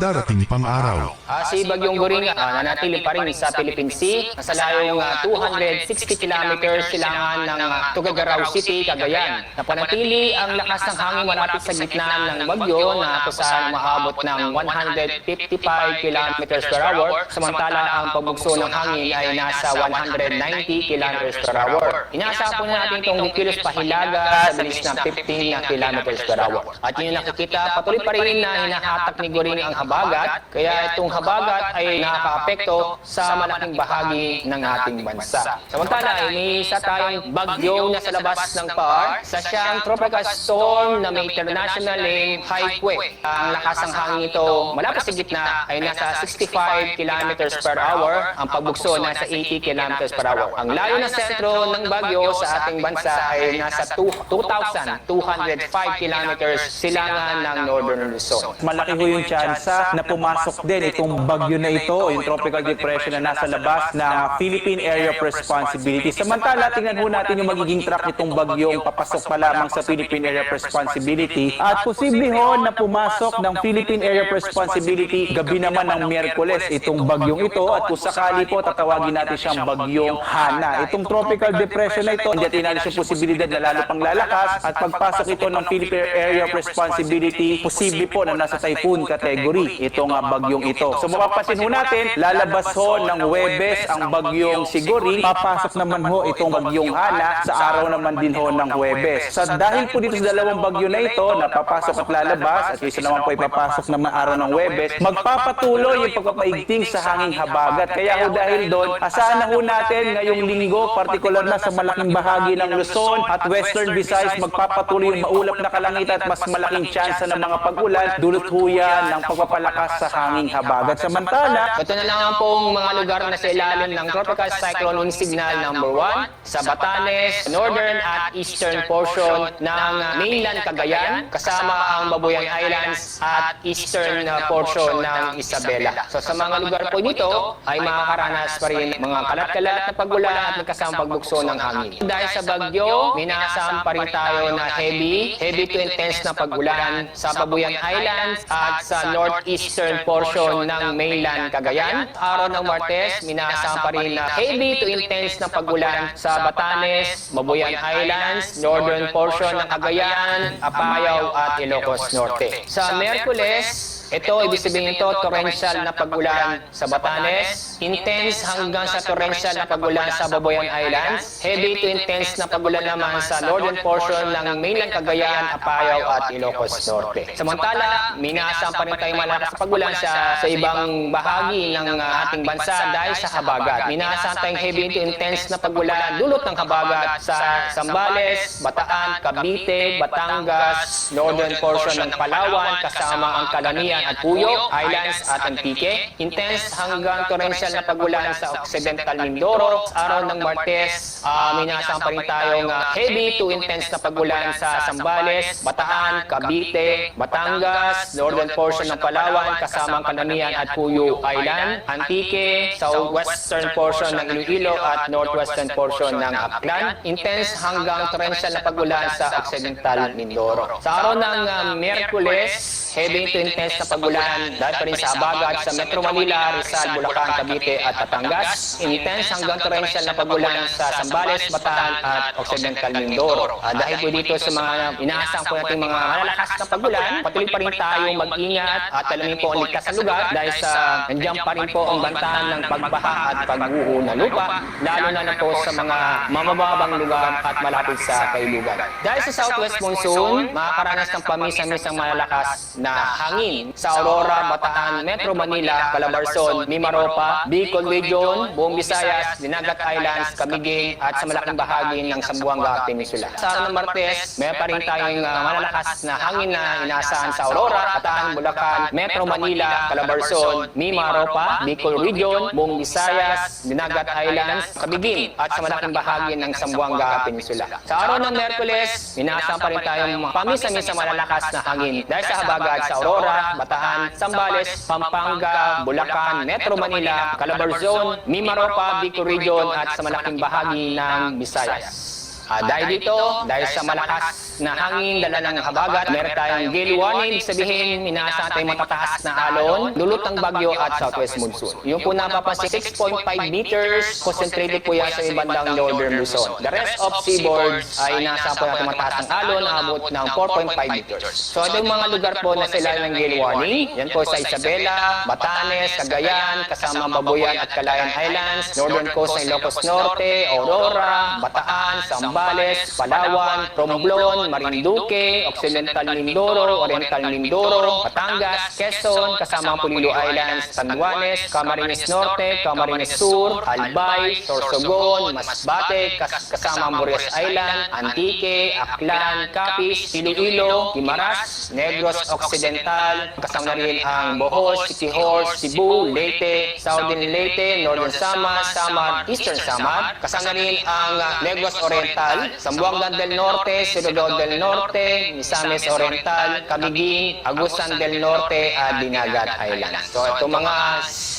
darating pang araw. Si Bagyong Goring nanatili pa rin sa Philippine Sea. Nasa layong 260 kilometers silangan ng Tuguegarao City, Cagayan. Napanatili ang lakas ng hangin malapit sa gitna ng bagyo na kung saan umaabot ng 155 kilometers per hour, samantala ang pagbugso ng hangin ay nasa 190 kilometers per hour. Inaasahan po natin itong kilos pahilaga sa bilis ng 15 kilometers per hour. At yun yung nakikita, patuloy pa rin na hinahatak ni Goring ang habagat, kaya itong habagat ay nakaka-apekto sa malaking bahagi ng ating bansa. Samantala, may isa tayong bagyo na sa labas ng PAR, sa siyang tropical storm na may international name Haikwe. Ang lakas ng hangin ito malapit sa gitna ay nasa 65 kilometers per hour, ang pagbugso nasa 80 kilometers per hour. Ang layo ng sentro ng bagyo sa ating bansa ay nasa 2,205 kilometers silangan ng Northern Luzon. Malaki ho yung tsansa na pumasok din itong bagyo na ito, yung tropical depression na nasa labas ng Philippine Area of Responsibility. Samantala, tingnan ho natin yung magiging track itong bagyong papasok pa lamang sa Philippine Area of Responsibility. At posible ho na pumasok ng Philippine Area of Responsibility gabi naman ng Miyerkules itong bagyong ito, at kung sakali po tatawagin natin siyang bagyong Hana. Itong tropical depression na ito, hindi natin natin yung posibilidad na lalo pang lalakas, at pagpasok ito ng Philippine Area of Responsibility, posible po na nasa typhoon category itong bagyong ito. So mapapansin ho natin, lalabas ho ng Huwebes ang bagyong Siguri, papasok naman ho itong bagyong Hana sa araw naman din ho ng Huwebes. Sa dahil po dito sa dalawang bagyo na ito na papasok at lalabas, at isa naman po ipapasok naman araw ng Huwebes, magpapatuloy yung pagpapaigting sa hanging habagat. Kaya ho dahil doon, asahan na ho natin ngayong linggo, partikular na sa malaking bahagi ng Luzon at Western Visayas, magpapatuloy yung maulap na kalangitan at mas malaking tsansa ng mga pag-ulan, dulot ho yan ng pagpapalakas sa hanging habagat. Samantala, ito na lang pong mga lugar na sa ilalim ng Tropical Cyclone Wind Signal number 1 sa Batanes, northern at eastern portion ng mainland Cagayan, kasama ang Babuyan Islands at eastern portion ng Isabela. So sa mga lugar po dito ay makakaranas pa rin mga kalat-kalat na pag-ulan at magkasamang pagbugso ng hangin. Dahil sa bagyo, minasam pa rin tayo na heavy to intense na pag-ulan sa Babuyan Islands at sa northeastern portion ng mainland Cagayan. Araw ng Martes, minasam pa rin na heavy to intense na pag-ulan sa Batanes, Babuyan Islands, northern portion ng Cagayan, Apayao at Ilocos Norte. Sa Miyerkules, ito, ibig sabihin ito, torrential na pag-ulan sa Batanes, intense hanggang sa torrential na pag-ulan sa Babuyan Islands, heavy to intense na pag-ulan naman sa northern portion ng mainland Cagayan, Apayao at Ilocos Norte. Samantala, minasam pa rin tayong malakas na pag-ulan sa ibang bahagi ng ating bansa dahil sa habagat. Minasam tayong heavy to intense na pag-ulan dulot ng habagat sa Zambales, Bataan, Cavite, Batangas, northern portion ng Palawan, kasama ang Calamian at Puyo, Islands at Antique. Intense hanggang torrential na pag-ulan sa Occidental Mindoro. Araw ng Martes, minasam pa rin tayong heavy to intense na pag-ulan sa Zambales, Bataan, Cavite, Batangas, northern portion ng Palawan, kasama ang Calamian at Puyo Island, Antique, sa western portion ng Iloilo at northwestern portion ng Aklan. Intense hanggang torrential na pag-ulan sa Occidental Mindoro. Sa araw ng Miyerkules, heavy to intense na pag-ulan dahil pa rin sa habagat sa Metro Manila, Rizal, Bulacan, Cavite at Batangas. Intense hanggang torrential na pag-ulan sa Zambales, Bataan at Occidental Mindoro. Dahil po dito sa mga inaasang po natin mga malalakas na pag-ulan, patuloy pa rin tayong mag-ingat at alamin po ang ligtas na lugar dahil sa nandiyan pa rin po ang bantahan ng pagbaha at pagguho na lupa, lalo na po sa mga mamababang lugar at malapit sa kailugan. Dahil sa southwest monsoon, makakaranas ng pamisa-misang malalakas na hangin sa Aurora, Bataan, Metro Manila, Calabarzon, Mimaropa, Bicol Region, buong Visayas, Dinagat Islands, Camiguin at sa malaking bahagi ng Zamboanga Peninsula. Sa araw ng Martes, may pa rin tayong malalakas na hangin na inaasahan sa Aurora, Bataan, Bulacan, Metro Manila, Calabarzon, Mimaropa, Bicol Region, buong Visayas, Dinagat Islands, Camiguin at sa malaking bahagi ng Zamboanga Peninsula. Sa araw ng Miyerkules, inaasahan pa rin tayong pamisa-misa malalakas na hangin dahil sa habagat sa Aurora, Bataan, Zambales, Pampanga, Bulacan, Metro Manila, Calabarzon, Mimaropa, Bicol Region at sa malaking bahagi ng Visayas. Dahil dito, dahil sa malakas na hangin, dala ng habagat. Meron tayong gale warning, ibig sabihin, inaasahan tayong matataas na alon, dulot ng bagyo at southwest monsoon. Yung po napapansin, 6.5 meters, concentrated po yan sa ibandang northern Luzon. The rest of seaboards ay inaasahan po natin mataas ng alon, abot ng 4.5 meters. So, ito yung mga lugar po na sila ng gale warning. Yan po sa Isabela, Batanes, Cagayan, kasama Babuyan at Calayan Islands, northern coast ng Ilocos Norte, Aurora, Bataan, Zambales, Palawan, Romblon, Marinduque, Occidental Mindoro, Oriental Mindoro, Batangas, Quezon, kasama Pulilo Islands, San Juanes, Camarines Norte, Camarines Sur, Albay, Sorsogon, Masbate, kasama Borges Island, Antique, Aklan, Capiz, Iloilo, Guimaras, Negros Occidental, kasama na rin ang Bohol, Siquijor, Cebu, Leyte, Southern Leyte, Northern Samar, Samar, Eastern Samar, kasama rin ang Negros Oriental, Zamboanga del Norte, Surigao del Norte, Misamis Oriental, Camiguin, Agusan del Norte at Dinagat Islands. So itong mga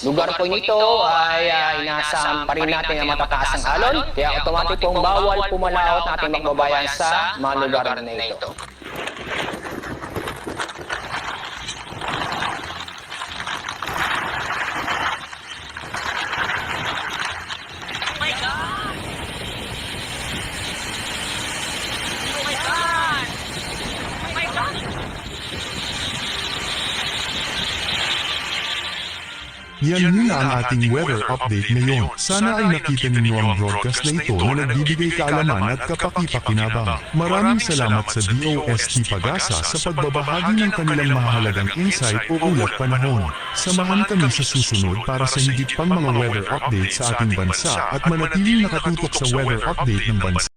lugar po nito ay inaasahan pa rin natin na matataas ang alon, kaya automatic pong bawal pumalaot natin magbabayan sa mga lugar na ito. Yan muna ang ating weather update ngayon. Sana ay nakita ninyo ang broadcast na ito na nagbibigay kaalaman at kapaki-pakinabang. Maraming salamat sa DOST Pag-asa sa pagbabahagi ng kanilang mahalagang insight o ulat panahon. Samahan kami sa susunod para sa higit pang mga weather update sa ating bansa at manatiling nakatutok sa weather update ng bansa.